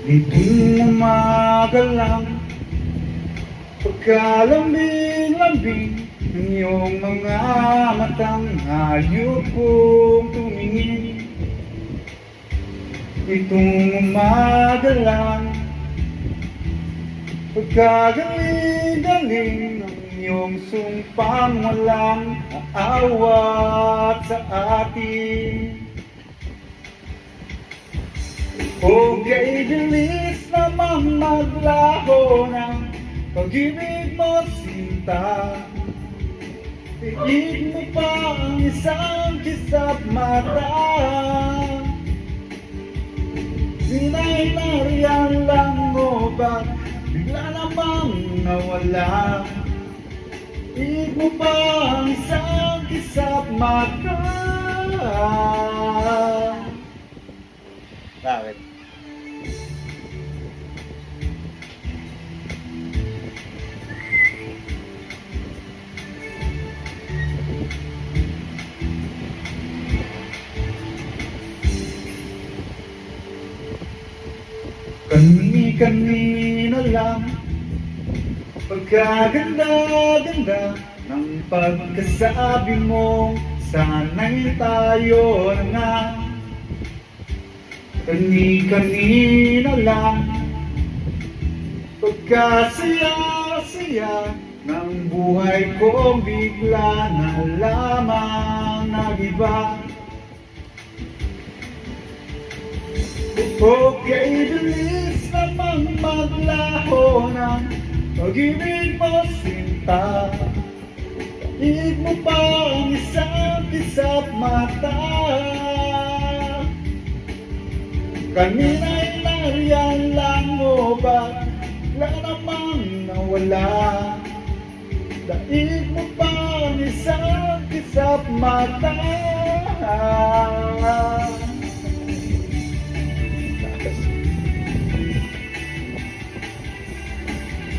Nitong umaga lang, pagkalambing-lambing ng iyong mga matang hayop kong tumingin. Nitong umaga lang, pagkagaling-galing ng iyong sumpang walang aawat sa atin. O kay bilis naman maglaho ng pag-ibig mo, sinta. Tiig mo pa ang isang kisap mata. Sinay-nariyan lang mo ba bigla namang nawala? Tiig mo pa ang isang kisap mata. Bakit? Kani-kanina lang, pagkaganda-ganda ng pagkasabi mo, sana'y tayo na nga. Kani-kanina lang, pagkasaya-saya ng buhay ko, bigla na lamang nag-iba. O kay bilis namang maglaho ng pag-ibig mo, sinta. Tiig mo pa ang isang kisap mata. Kanina'y nariyan lang mo ba bigla namang nawala? Daig mo pa ang isang kisap mata.